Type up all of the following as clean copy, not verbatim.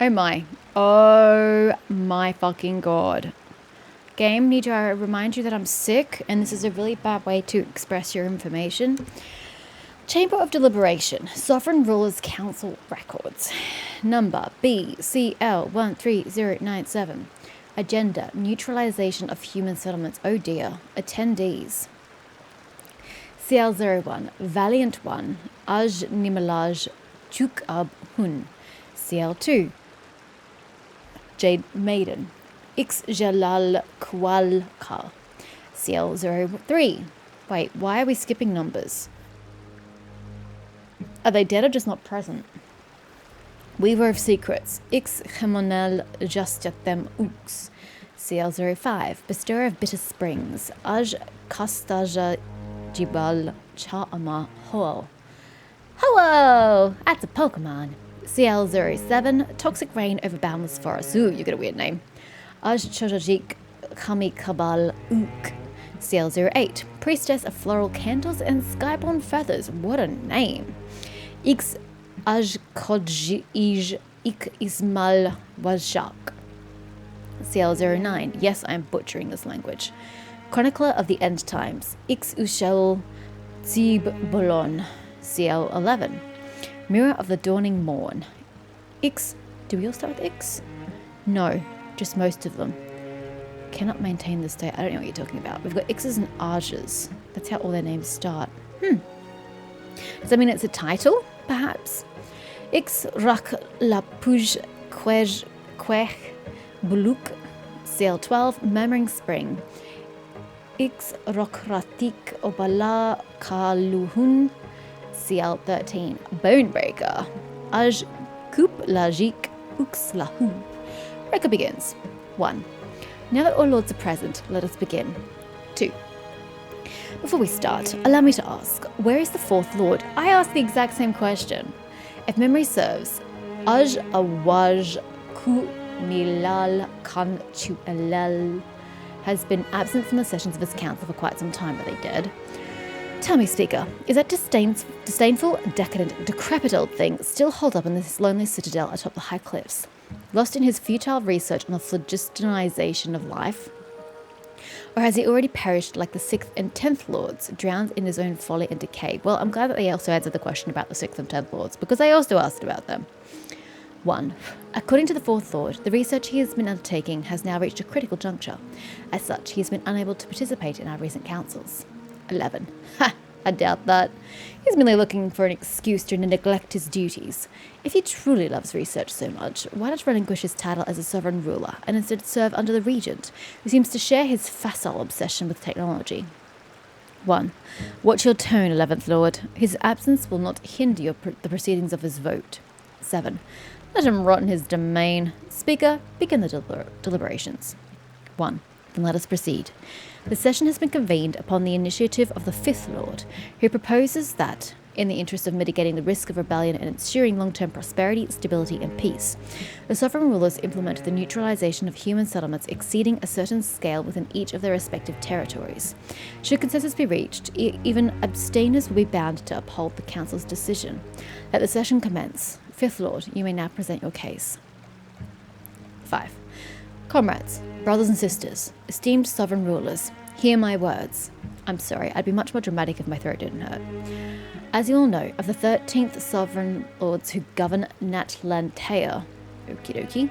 Oh my. Oh my fucking god. Game, need to remind you that I'm sick, and this is a really bad way to express your information. Chamber of Deliberation, Sovereign Rulers Council Records. Number BCL13097. Agenda, Neutralization of Human Settlements. Oh dear. Attendees. CL01, Valiant 1, Aj Nimalaj Chukab Hun. CL2, Jade Maiden, X Jalal Kwalka. CL03. Wait, why are we skipping numbers? Are they dead or just not present? Weaver of Secrets, X Hemonel Justiatem Ux. CL05, Bestower of Bitter Springs, Aj Kastaja Jibal Cha'ama Ho. Ho! That's a Pokemon. CL07, Toxic Rain over Boundless Forest. Ooh, you got a weird name. Aj Chojajik Kamikabal Uk. CL08, Priestess of Floral Candles and Skyborn Feathers. What a name. X Aj Kodjij Ik Ismal Wajak. CL09, yes, I am butchering this language. Chronicler of the End Times, X Ushel Zib Bolon. CL11, Mirror of the Dawning Morn. X, do we all start with X? No, just most of them. Cannot maintain this state. I don't know what you're talking about. We've got X's and R's. That's how all their names start. Does that mean it's a title, perhaps? X Rak La Puj Kwej Kwech Buluk. CL12, Murmuring Spring. X Rokratik Obala Kaluhun. CL13, Bonebreaker. Aj Kup Lajik Uxlahu. Record begins. 1. Now that all lords are present, let us begin. 2. Before we start, allow me to ask, where is the fourth lord? I asked the exact same question. If memory serves, Aj Awaj Ku Milal Kan Chuelel has been absent from the sessions of his council for quite some time. Are they dead? Tell me, speaker, is that disdainful, decadent, decrepit old thing still holed up in this lonely citadel atop the high cliffs, lost in his futile research on the phlogistonization of life? Or has he already perished like the 6th and 10th lords, drowned in his own folly and decay? Well, I'm glad that they also answered the question about the 6th and 10th lords, because I also asked about them. 1. According to the fourth lord, the research he has been undertaking has now reached a critical juncture. As such, he has been unable to participate in our recent councils. 11. Ha! I doubt that. He's merely looking for an excuse to neglect his duties. If he truly loves research so much, why not relinquish his title as a sovereign ruler and instead serve under the regent, who seems to share his facile obsession with technology? 1. Watch your tone, 11th Lord. His absence will not hinder the proceedings of his vote. 7. Let him rot in his domain. Speaker, begin the deliberations. 1. Then let us proceed. The session has been convened upon the initiative of the 5th Lord, who proposes that, in the interest of mitigating the risk of rebellion and ensuring long-term prosperity, stability, and peace, the sovereign rulers implement the neutralization of human settlements exceeding a certain scale within each of their respective territories. Should consensus be reached, even abstainers will be bound to uphold the council's decision. Let the session commence. 5th Lord, you may now present your case. 5. Comrades, brothers and sisters, esteemed sovereign rulers, hear my words. I'm sorry, I'd be much more dramatic if my throat didn't hurt. As you all know, of the 13th sovereign lords who govern Natlantea, okie dokie,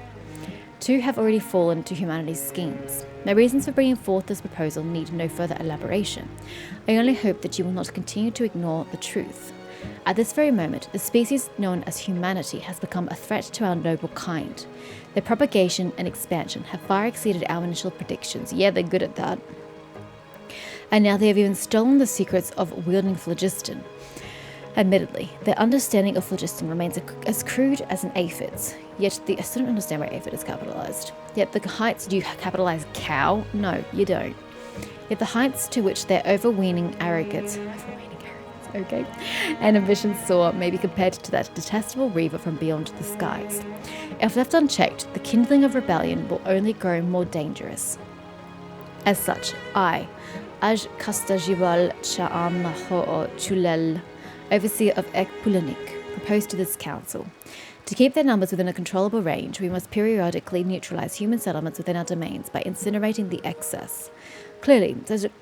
2 have already fallen to humanity's schemes. My reasons for bringing forth this proposal need no further elaboration. I only hope that you will not continue to ignore the truth. At this very moment, the species known as humanity has become a threat to our noble kind. Their propagation and expansion have far exceeded our initial predictions. Yeah, they're good at that. And now they have even stolen the secrets of wielding phlogiston. Admittedly, their understanding of phlogiston remains as crude as an aphid's. Yet I still don't understand why aphid is capitalized. Yet the heights, do you capitalize cow? No, you don't. Yet the heights to which their overweening arrogance, okay, and ambitions soar may be compared to that detestable reaver from beyond the skies. If left unchecked, the kindling of rebellion will only grow more dangerous. As such, I, Aj Kastajival Cha'am Ho'o Chulel, overseer of Ekpulanik, proposed to this council. To keep their numbers within a controllable range, we must periodically neutralize human settlements within our domains by incinerating the excess. Clearly,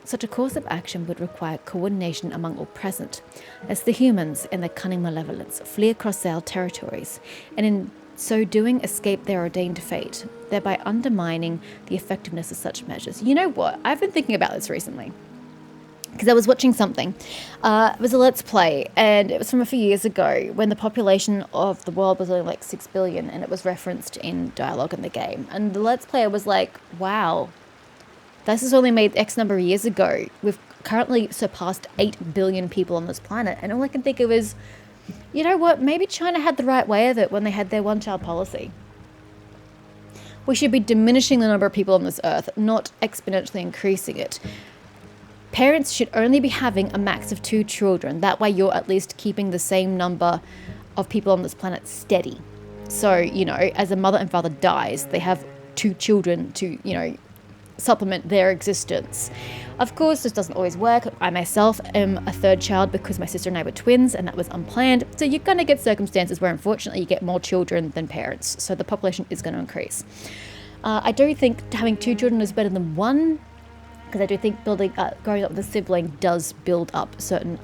such a course of action would require coordination among all present, as the humans, in their cunning malevolence, flee across our territories, and in so doing escape their ordained fate, thereby undermining the effectiveness of such measures. You know what? I've been thinking about this recently, because I was watching something. It was a Let's Play, and it was from a few years ago when the population of the world was only like 6 billion, and it was referenced in dialogue in the game. And the Let's Player was like, wow, this was only made X number of years ago. We've currently surpassed 8 billion people on this planet. And all I can think of is, you know what, maybe China had the right way of it when they had their one-child policy. We should be diminishing the number of people on this earth, not exponentially increasing it. Parents should only be having a max of 2 children. That way you're at least keeping the same number of people on this planet steady. So, you know, as a mother and father dies, they have 2 children to, you know, supplement their existence. Of course, this doesn't always work. I myself am a 3rd child because my sister and I were twins, and that was unplanned. So you're going to get circumstances where, unfortunately, you get more children than parents. So the population is going to increase. I do think having 2 children is better than 1, because I do think growing up with a sibling does build up certain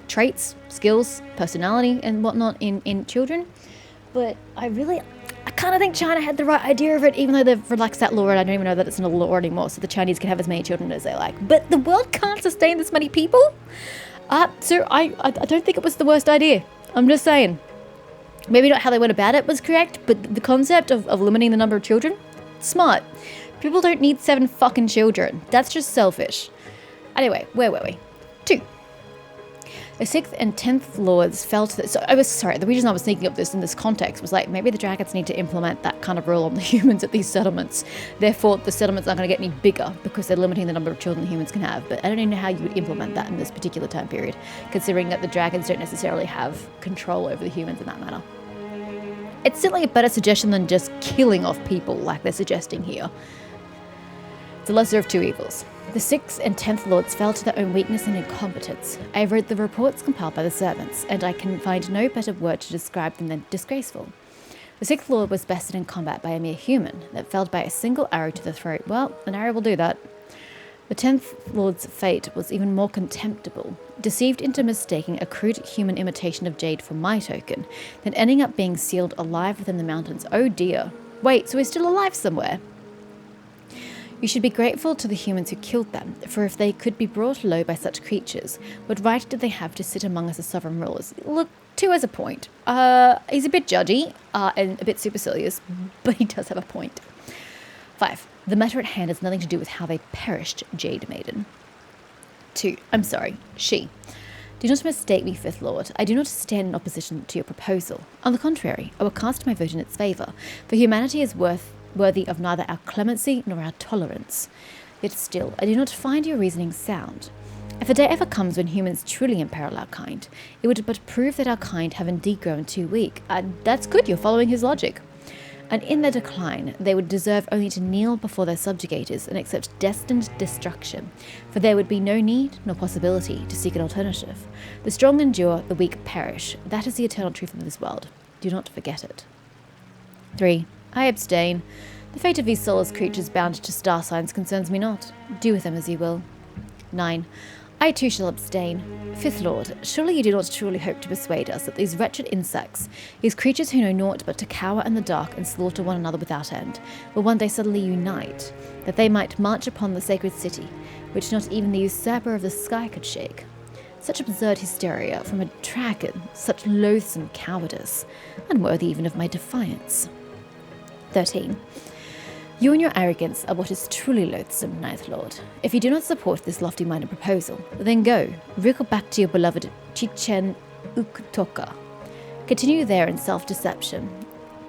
traits, skills, personality, and whatnot in children. But I kind of think China had the right idea of it, even though they've relaxed that law, and I don't even know that it's not a law anymore, so the Chinese can have as many children as they like. But the world can't sustain this many people. So I don't think it was the worst idea. I'm just saying. Maybe not how they went about it was correct, but the concept of limiting the number of children, smart. People don't need 7 fucking children. That's just selfish. Anyway, where were we? 2. The 6th and 10th lords felt that... So the reason I was thinking of this in this context was like, maybe the dragons need to implement that kind of rule on the humans at these settlements. Therefore, the settlements aren't going to get any bigger because they're limiting the number of children humans can have. But I don't even know how you would implement that in this particular time period, considering that the dragons don't necessarily have control over the humans in that manner. It's certainly a better suggestion than just killing off people like they're suggesting here. It's the lesser of 2 evils. The 6th and 10th lords fell to their own weakness and incompetence. I have read the reports compiled by the servants, and I can find no better word to describe them than disgraceful. The 6th lord was bested in combat by a mere human, that felled by a single arrow to the throat. Well, an arrow will do that. The 10th lord's fate was even more contemptible, deceived into mistaking a crude human imitation of jade for my token, then ending up being sealed alive within the mountains. Oh dear. Wait, so he's still alive somewhere? You should be grateful to the humans who killed them, for if they could be brought low by such creatures, what right did they have to sit among us as sovereign rulers? Look, 2 has a point. He's a bit judgy and a bit supercilious, but he does have a point. 5. The matter at hand has nothing to do with how they perished, Jade Maiden. 2. I'm sorry, she. Do not mistake me, 5th Lord. I do not stand in opposition to your proposal. On the contrary, I will cast my vote in its favour, for humanity is worthy of neither our clemency nor our tolerance. Yet still, I do not find your reasoning sound. If a day ever comes when humans truly imperil our kind, it would but prove that our kind have indeed grown too weak. And that's good, you're following his logic. And in their decline, they would deserve only to kneel before their subjugators and accept destined destruction, for there would be no need nor possibility to seek an alternative. The strong endure, the weak perish. That is the eternal truth of this world. Do not forget it. 3. I abstain. The fate of these soulless creatures bound to star signs concerns me not. Do with them as you will. 9. I too shall abstain. 5th Lord, surely you do not truly hope to persuade us that these wretched insects, these creatures who know naught but to cower in the dark and slaughter one another without end, will one day suddenly unite, that they might march upon the sacred city, which not even the usurper of the sky could shake. Such absurd hysteria from a dragon, such loathsome cowardice, unworthy even of my defiance. 13. You and your arrogance are what is truly loathsome, 9th Lord. If you do not support this lofty-minded proposal, then go, wriggle back to your beloved Chichen Uktoka. Continue there in self-deception,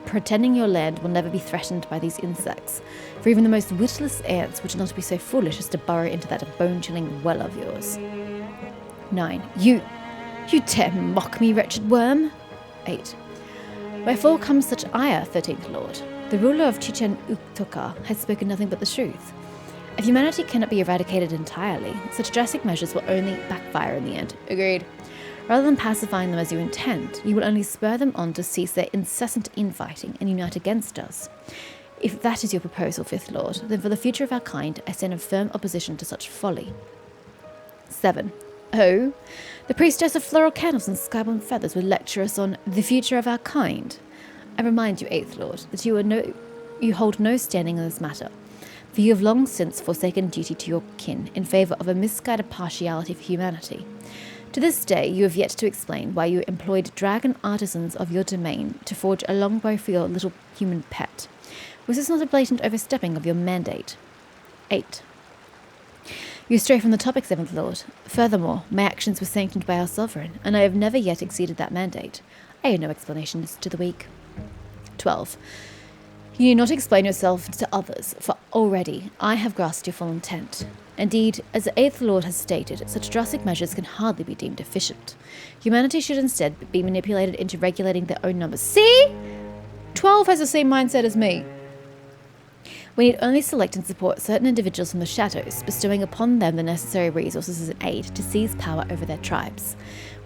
pretending your land will never be threatened by these insects, for even the most witless ants would not be so foolish as to burrow into that bone-chilling well of yours. 9. You dare mock me, wretched worm? 8. Wherefore comes such ire, 13th Lord? The ruler of Chichen Uktoka has spoken nothing but the truth. If humanity cannot be eradicated entirely, such drastic measures will only backfire in the end. Agreed. Rather than pacifying them as you intend, you will only spur them on to cease their incessant infighting and unite against us. If that is your proposal, Fifth Lord, then for the future of our kind, I stand in firm opposition to such folly. 7. Oh, the priestess of floral candles and skyborn feathers would lecture us on the future of our kind. I remind you, Eighth Lord, that you hold no standing in this matter, for you have long since forsaken duty to your kin in favour of a misguided partiality for humanity. To this day, you have yet to explain why you employed dragon artisans of your domain to forge a longbow for your little human pet. Was this not a blatant overstepping of your mandate? 8. You stray from the topic, Seventh Lord. Furthermore, my actions were sanctioned by our sovereign, and I have never yet exceeded that mandate. I owe no explanations to the weak. 12. You need not explain yourself to others, for already I have grasped your full intent. Indeed, as the Eighth Lord has stated, such drastic measures can hardly be deemed efficient. Humanity should instead be manipulated into regulating their own numbers. See? 12 has the same mindset as me. We need only select and support certain individuals from the shadows, bestowing upon them the necessary resources and aid to seize power over their tribes.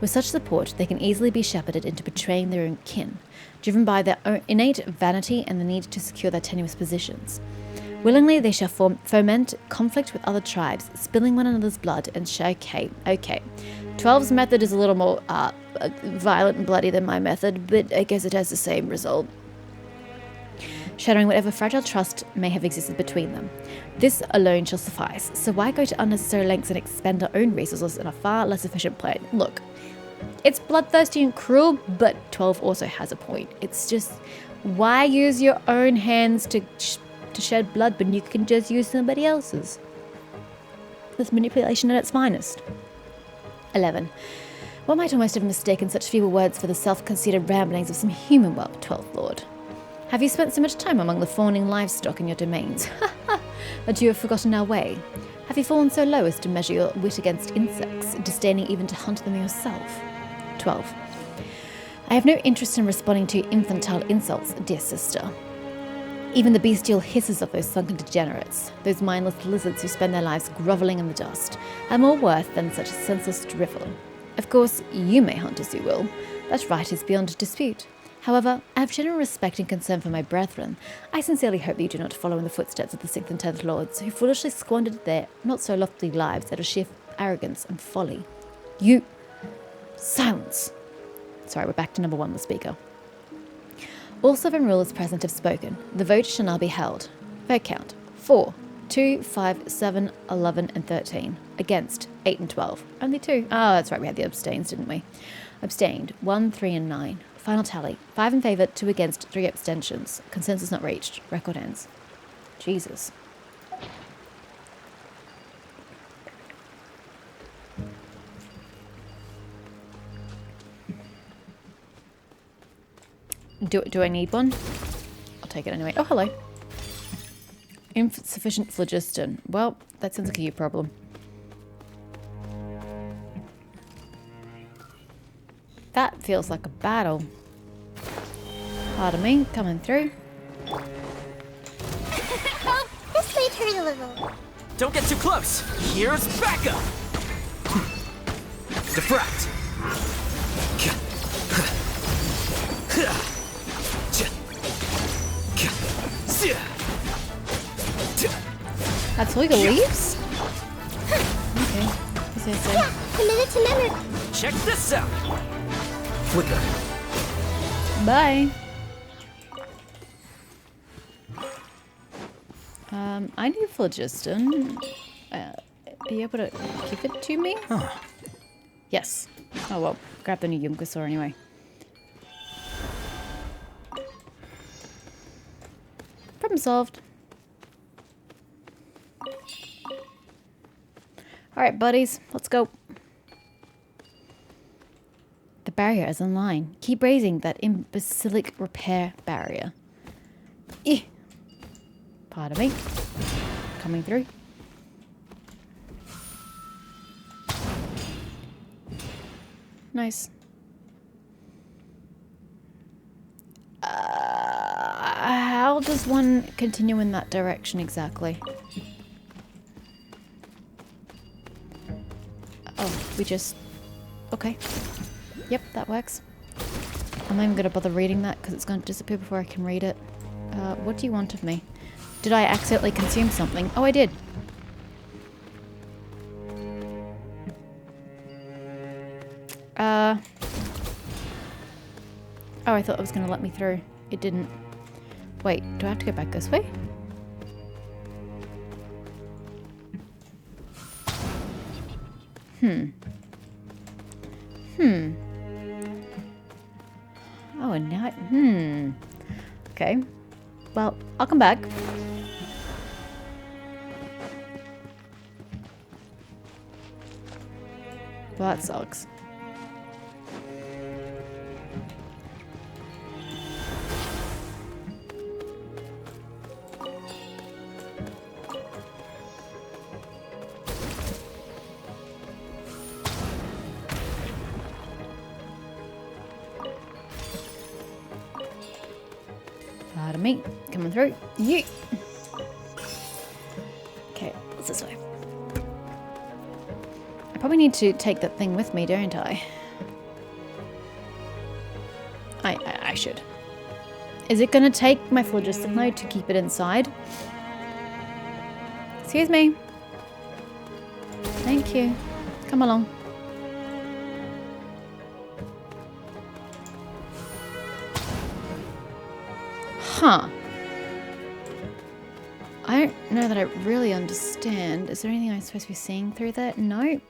With such support, they can easily be shepherded into betraying their own kin, driven by their own innate vanity and the need to secure their tenuous positions. Willingly, they shall foment conflict with other tribes, spilling one another's blood and okay. 12's method is a little more violent and bloody than my method, but I guess it has the same result. Shattering whatever fragile trust may have existed between them. This alone shall suffice, so why go to unnecessary lengths and expend our own resources in a far less efficient plan? Look, it's bloodthirsty and cruel, but 12 also has a point. It's just, why use your own hands to shed blood when you can just use somebody else's? That's manipulation at its finest. 11. One might almost have mistaken such feeble words for the self-conceited ramblings of some human whelp, 12th Lord. Have you spent so much time among the fawning livestock in your domains, that you have forgotten our way? Have you fallen so low as to measure your wit against insects, disdaining even to hunt them yourself? 12. I have no interest in responding to infantile insults, dear sister. Even the bestial hisses of those sunken degenerates, those mindless lizards who spend their lives grovelling in the dust, are more worth than such senseless drivel. Of course, you may hunt as you will. That right is beyond dispute. However, I have general respect and concern for my brethren. I sincerely hope that you do not follow in the footsteps of the 6th and 10th Lords, who foolishly squandered their not-so-lofty lives out of sheer arrogance and folly. You... Silence! Sorry, we're back to number 1, the speaker. All sovereign rulers present have spoken. The vote shall now be held. Vote count: 4, 2, 5, 7, 11, and 13. Against, 8 and 12. Only 2. Oh, that's right, we had the abstains, didn't we? Abstained, 1, 3, and 9. Final tally: 5 in favour, 2 against, 3 abstentions. Consensus not reached. Record ends. Jesus. Do I need one? I'll take it anyway. Oh, hello. Insufficient phlogiston. Well, that sounds like a you problem. That feels like a battle. Pardon me, coming through. Oh, this might hurt a little. Don't get too close. Here's backup. Defract. That's all your leaves? Okay. Yeah, committed to memory. Check this out. Flicker. Bye. I need phlogiston. Are you able to give it to me? Huh. Yes. Oh well, grab the new Yunkasaur anyway. Problem solved. Alright, buddies, let's go. The barrier is online. Keep raising that imbecilic repair barrier. Eh. Pardon me. Coming through. Nice. How does one continue in that direction exactly? Oh, we just... Okay. Yep, that works. I'm not even going to bother reading that because it's going to disappear before I can read it. What do you want of me? Did I accidentally consume something? Oh, I did. Oh, I thought it was going to let me through. It didn't. Wait, do I have to go back this way? Oh, and now okay. Well, I'll come back. Well, that sucks. Pardon me. Coming through. Yeet. Okay, what's this way? I probably need to take that thing with me, don't I? I should. Is it going to take my phlogistic node to keep it inside? Excuse me. Thank you. Come along. Huh. I don't know that I really understand. Is there anything I'm supposed to be seeing through that? No.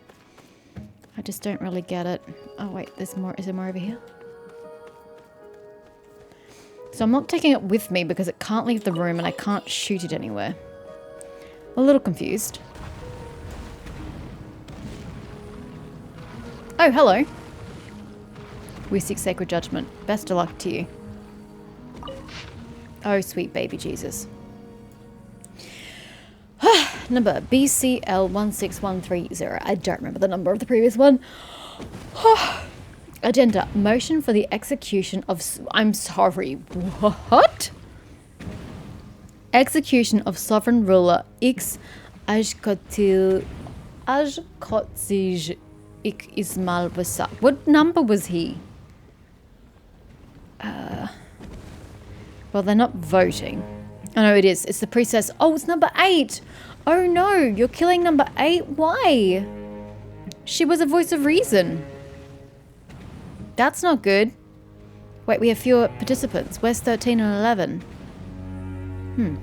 I just don't really get it. Oh wait, there's more. Is there more over here? So I'm not taking it with me because it can't leave the room and I can't shoot it anywhere. I'm a little confused. Oh, hello. We seek sacred judgment. Best of luck to you. Oh, sweet baby Jesus. Number BCL16130. I don't remember the number of the previous one. Agenda. Motion for the execution of... I'm sorry. What? Execution of sovereign ruler X Ashkotzij Ik Ismail Wasa. What number was he? Well, they're not voting. Oh, no, it is. It's the priestess. Oh, it's number 8. Oh, no. You're killing number 8? Why? She was a voice of reason. That's not good. Wait, we have fewer participants. Where's 13 and 11?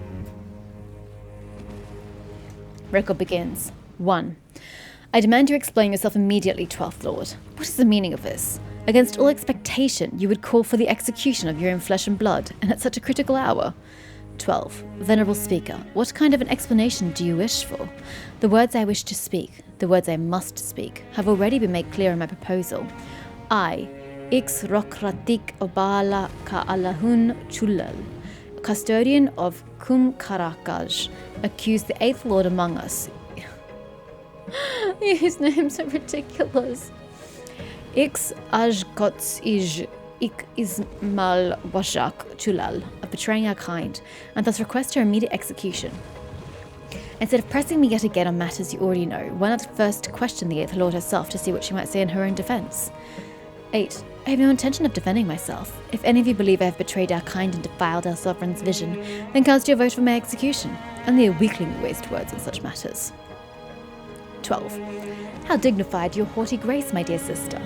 Record begins. 1. I demand you explain yourself immediately, 12th Lord. What is the meaning of this? Against all expectation, you would call for the execution of your own flesh and blood, and at such a critical hour. 12. Venerable Speaker, what kind of an explanation do you wish for? The words I wish to speak, the words I must speak, have already been made clear in my proposal. I, Ix Rokratik Obala Ka Alahun Chulal, custodian of Kum Karakaj, accuse the 8th Lord among us. His names are ridiculous. Ix Ajkotzij Ik Ismail Washak Chulal, of betraying our kind, and thus request her immediate execution. Instead of pressing me yet again on matters you already know, why not first question the 8th Lord herself to see what she might say in her own defense? 8. I have no intention of defending myself. If any of you believe I have betrayed our kind and defiled our sovereign's vision, then cast your vote for my execution. Only a weakling would waste words on such matters. 12. How dignified your haughty grace, my dear sister.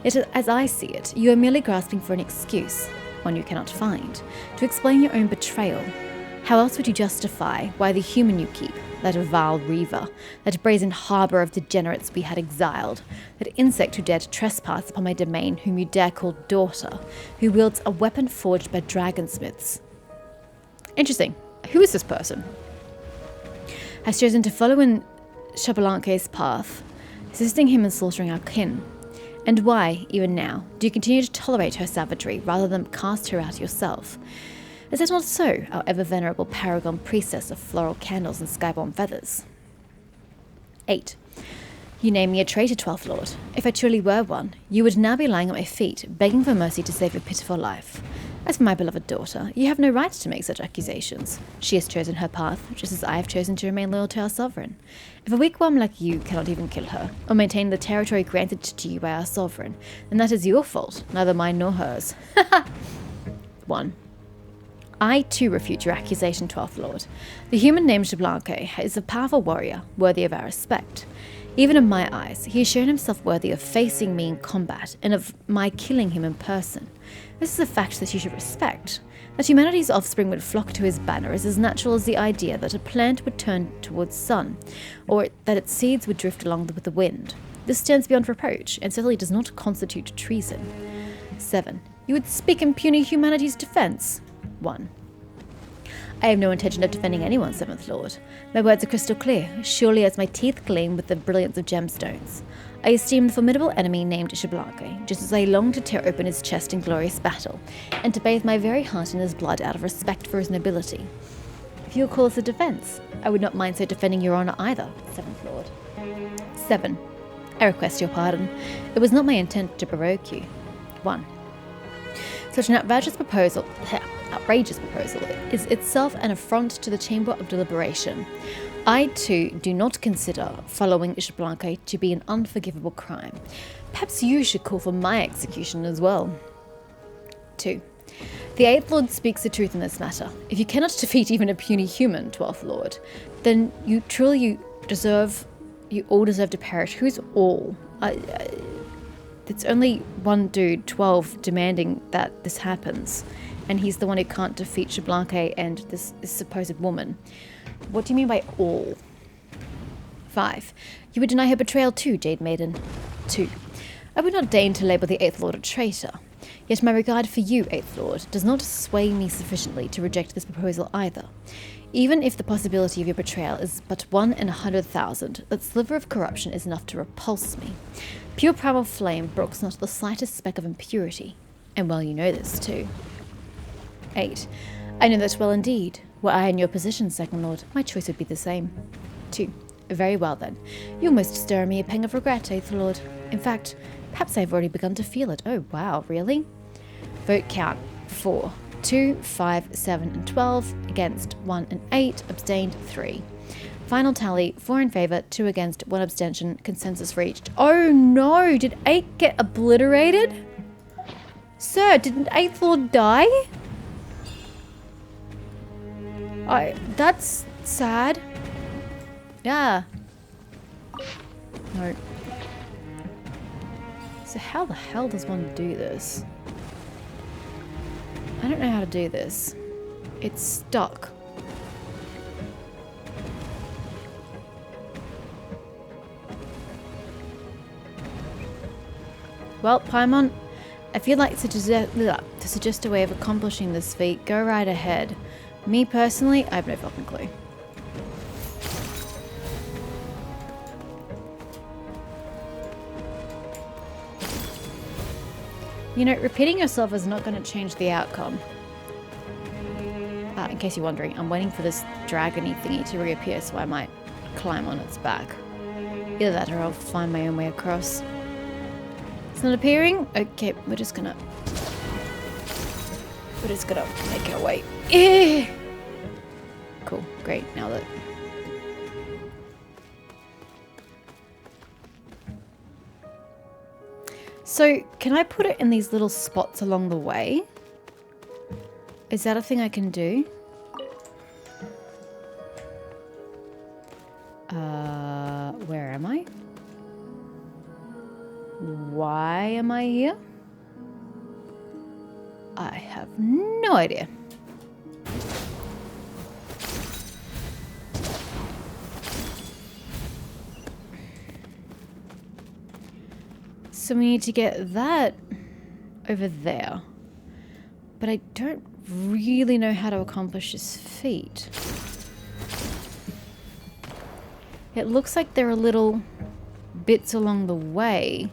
Yet as I see it, you are merely grasping for an excuse, one you cannot find, to explain your own betrayal. How else would you justify why the human you keep, that vile Reaver, that brazen harbour of degenerates we had exiled, that insect who dared to trespass upon my domain, whom you dare call daughter, who wields a weapon forged by dragonsmiths? Interesting. Who is this person? Has chosen to follow in Shabalanke's path, assisting him in slaughtering our kin. And why, even now, do you continue to tolerate her savagery rather than cast her out yourself? Is that not so, our ever-venerable paragon priestess of floral candles and skyborn feathers? 8. You name me a traitor, 12th Lord. If I truly were one, you would now be lying at my feet, begging for mercy to save your pitiful life. As for my beloved daughter, you have no right to make such accusations. She has chosen her path, just as I have chosen to remain loyal to our sovereign. If a weak worm like you cannot even kill her, or maintain the territory granted to you by our sovereign, then that is your fault, neither mine nor hers. 1. I too refute your accusation, 12th Lord. The human named Xbalanque is a powerful warrior, worthy of our respect. Even in my eyes, he has shown himself worthy of facing me in combat, and of my killing him in person. This is a fact that you should respect. That humanity's offspring would flock to his banner is as natural as the idea that a plant would turn towards sun, or that its seeds would drift along with the wind. This stands beyond reproach, and certainly does not constitute treason. 7. You would speak in puny humanity's defense. 1. I have no intention of defending anyone, 7th Lord. My words are crystal clear, surely as my teeth gleam with the brilliance of gemstones. I esteem the formidable enemy named Xbalanque, just as I long to tear open his chest in glorious battle, and to bathe my very heart in his blood out of respect for his nobility. If you will call this a defense, I would not mind so defending your honor either, 7th Lord. 7. I request your pardon. It was not my intent to provoke you. 1. Such an outrageous proposal is itself an affront to the chamber of deliberation. I, too, do not consider following Xbalanque to be an unforgivable crime. Perhaps you should call for my execution as well. 2. The 8th Lord speaks the truth in this matter. If you cannot defeat even a puny human, 12th Lord, then you all deserve to perish. Who's all? It's only one dude, 12, demanding that this happens. And he's the one who can't defeat Xbalanque and this supposed woman. What do you mean by all? 5. You would deny her betrayal too, Jade Maiden. 2. I would not deign to label the 8th Lord a traitor. Yet my regard for you, 8th Lord, does not sway me sufficiently to reject this proposal either. Even if the possibility of your betrayal is but 1 in 100,000, that sliver of corruption is enough to repulse me. Pure primal flame brooks not the slightest speck of impurity. And well, you know this too. 8. I know that well indeed. Were I in your position, 2nd Lord, my choice would be the same. 2. Very well then. You almost stir me a pang of regret, 8th Lord. In fact, perhaps I've already begun to feel it. Oh wow, really? Vote count 4. 2, 5, 7 and 12. Against 1 and 8. Abstained 3. Final tally, 4 in favour, 2 against, 1 abstention. Consensus reached. Oh no! Did 8 get obliterated? Sir, didn't 8th Lord die? That's sad. Yeah. No. So how the hell does one do this? I don't know how to do this. It's stuck. Well, Paimon, if you'd like to suggest a way of accomplishing this feat, go right ahead. Me personally, I have no fucking clue. You know, repeating yourself is not going to change the outcome. In case you're wondering, I'm waiting for this dragony thingy to reappear, so I might climb on its back. Either that or I'll find my own way across. It's not appearing? Okay, we're just gonna make our way. Cool, great, now that... So, can I put it in these little spots along the way? Is that a thing I can do? Where am I? Why am I here? I have no idea. So we need to get that over there. But I don't really know how to accomplish this feat. It looks like there are little bits along the way,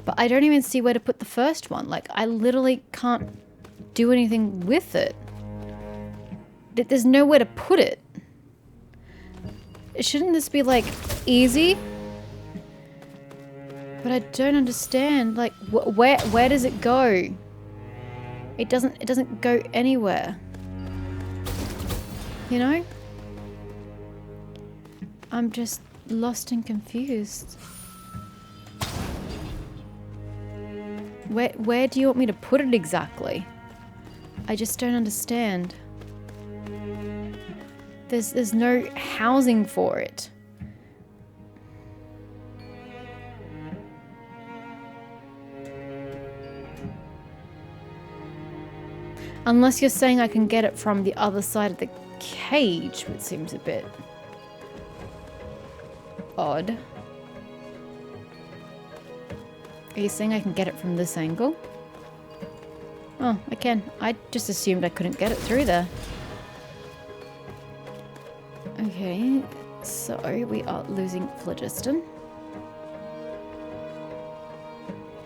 but I don't even see where to put the first one. Like, I literally can't do anything with it. There's nowhere to put it. Shouldn't this be, like, easy? But I don't understand. Like, where does it go? It doesn't go anywhere. You know? I'm just lost and confused. Where do you want me to put it exactly? I just don't understand. There's no housing for it. Unless you're saying I can get it from the other side of the cage, which seems a bit odd. Are you saying I can get it from this angle? Oh, I can. I just assumed I couldn't get it through there. Okay, so we are losing phlogiston.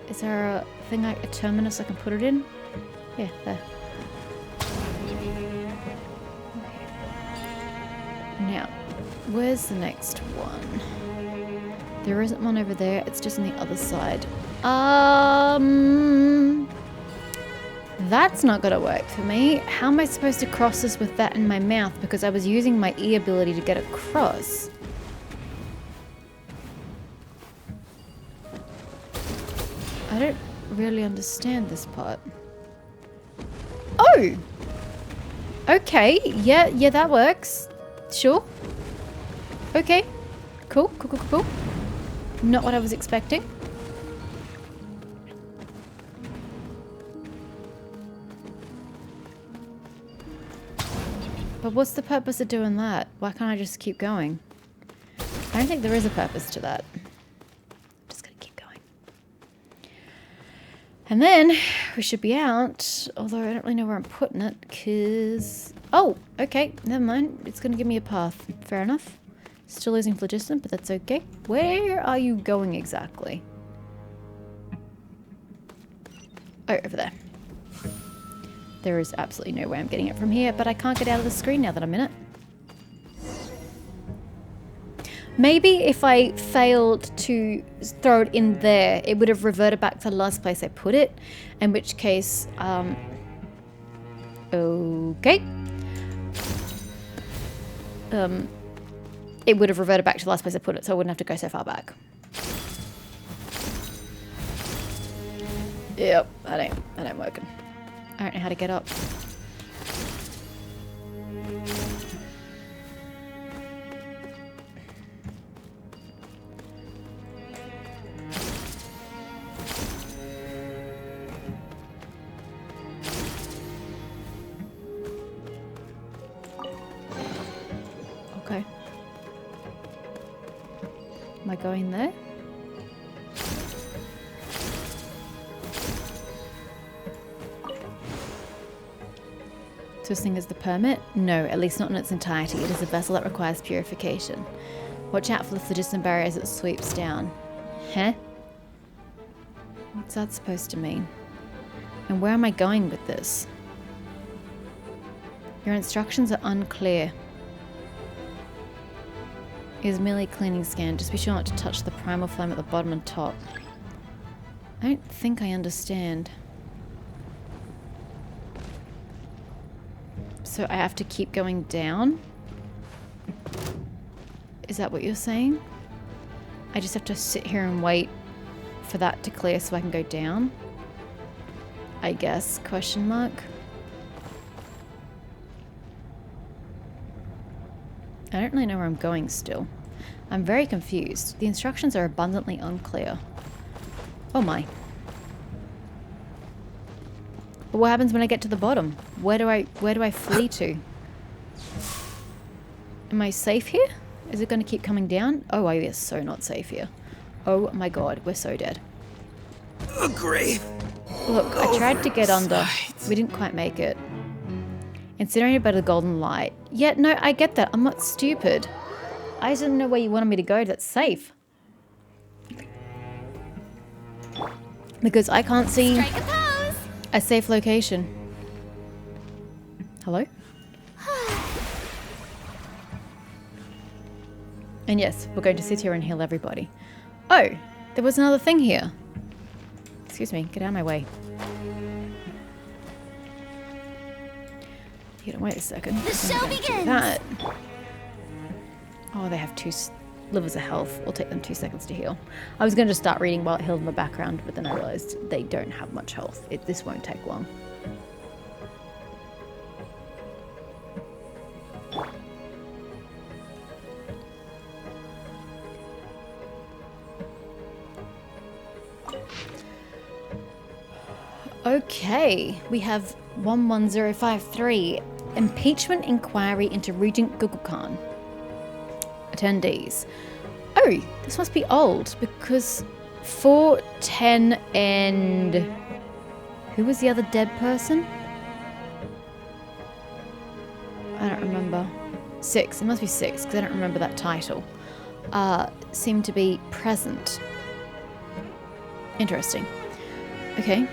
Is there a thing, like a terminus I can put it in? Yeah, there. Now, where's the next one? There isn't one over there, it's just on the other side. That's not gonna work for me. How am I supposed to cross this with that in my mouth? Because I was using my E ability to get across. I don't really understand this part. Oh! Okay, yeah, that works. Sure. Okay. Cool. Not what I was expecting. But what's the purpose of doing that? Why can't I just keep going? I don't think there is a purpose to that. I'm just gonna keep going. And then we should be out, although I don't really know where I'm putting it, because... Oh, okay, never mind. It's gonna give me a path. Fair enough. Still losing phlogiston, but that's okay. Where are you going exactly? Oh, over there. There is absolutely no way I'm getting it from here, but I can't get out of the screen now that I'm in it. Maybe if I failed to throw it in there, it would have reverted back to the last place I put it, in which case, okay. It would have reverted back to the last place I put it, so I wouldn't have to go so far back. Yep, that ain't working. I don't know how to get up. Okay. Am I going there? This thing is the permit? No, at least not in its entirety. It is a vessel that requires purification. Watch out for the phlogiston barrier as it sweeps down. Huh? What's that supposed to mean? And where am I going with this? Your instructions are unclear. It is merely a cleaning scan. Just be sure not to touch the primal flame at the bottom and top. I don't think I understand. So I have to keep going down? Is that what you're saying? I just have to sit here and wait for that to clear so I can go down? I guess, question mark. I don't really know where I'm going still. I'm very confused. The instructions are abundantly unclear. Oh my. But what happens when I get to the bottom? Where do I flee to? Am I safe here? Is it going to keep coming down? Oh, we are so not safe here. Oh my god, we're so dead. Agree. Look, I tried to get under. We didn't quite make it. Incinerated by the golden light. Yeah, no, I get that. I'm not stupid. I just didn't know where you wanted me to go that's safe. Because I can't see a safe location. Hello? And yes, we're going to sit here and heal everybody. Oh, there was another thing here. Excuse me, get out of my way. You know, wait a second. The show begins! That. Oh, they have 2 livers of health. It'll take them 2 seconds to heal. I was going to just start reading while it healed in the background, but then I realized they don't have much health. This won't take long. Okay, we have 11053. Impeachment inquiry into Regent Gugukan. Attendees. Oh, this must be old because 410 and who was the other dead person? I don't remember. 6. It must be 6 because I don't remember that title. Seem to be present. Interesting. Okay.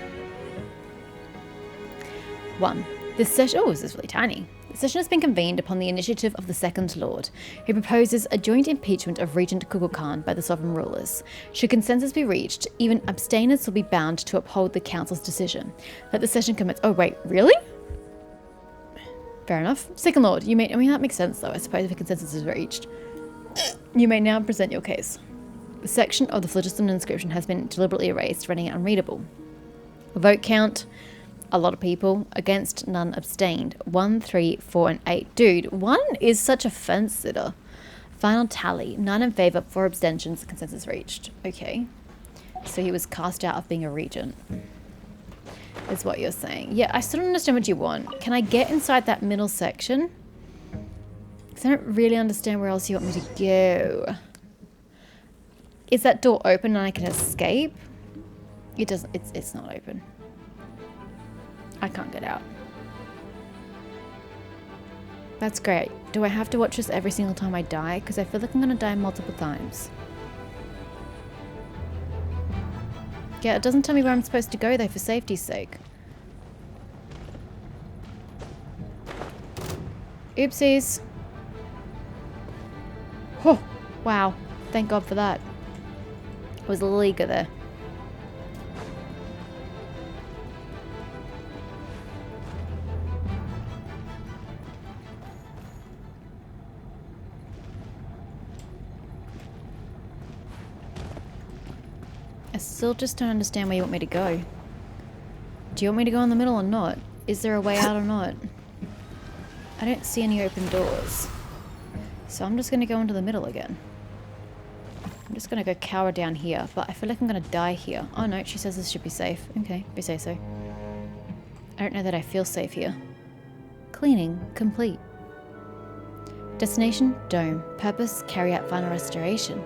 1. This session... Oh, this is really tiny. The session has been convened upon the initiative of the Second Lord, who proposes a joint impeachment of Regent Kukulkan by the sovereign rulers. Should consensus be reached, even abstainers will be bound to uphold the council's decision. Let the session commence... Oh, wait, really? Fair enough. Second Lord, you may... I mean, that makes sense, though, I suppose, if a consensus is reached. You may now present your case. The section of the phlogiston inscription has been deliberately erased, rendering it unreadable. Vote count... A lot of people. Against, none abstained. 1, 3, 4, and 8. Dude, 1 is such a fence sitter. Final tally. 9 in favour, 4 abstentions. Consensus reached. Okay. So he was cast out of being a regent. Is what you're saying. Yeah, I still don't understand what you want. Can I get inside that middle section? Because I don't really understand where else you want me to go. Is that door open and I can escape? It doesn't. It's not open. I can't get out. That's great. Do I have to watch this every single time I die? Because I feel like I'm going to die multiple times. Yeah, it doesn't tell me where I'm supposed to go though for safety's sake. Oopsies. Oh, wow. Thank God for that. I was a little eager there. I still just don't understand where you want me to go. Do you want me to go in the middle or not? Is there a way out or not? I don't see any open doors. So I'm just going to go into the middle again. I'm just going to go cower down here, but I feel like I'm going to die here. Oh no, she says this should be safe. Okay, if you say so. I don't know that I feel safe here. Cleaning complete. Destination, Dome. Purpose, carry out final restoration.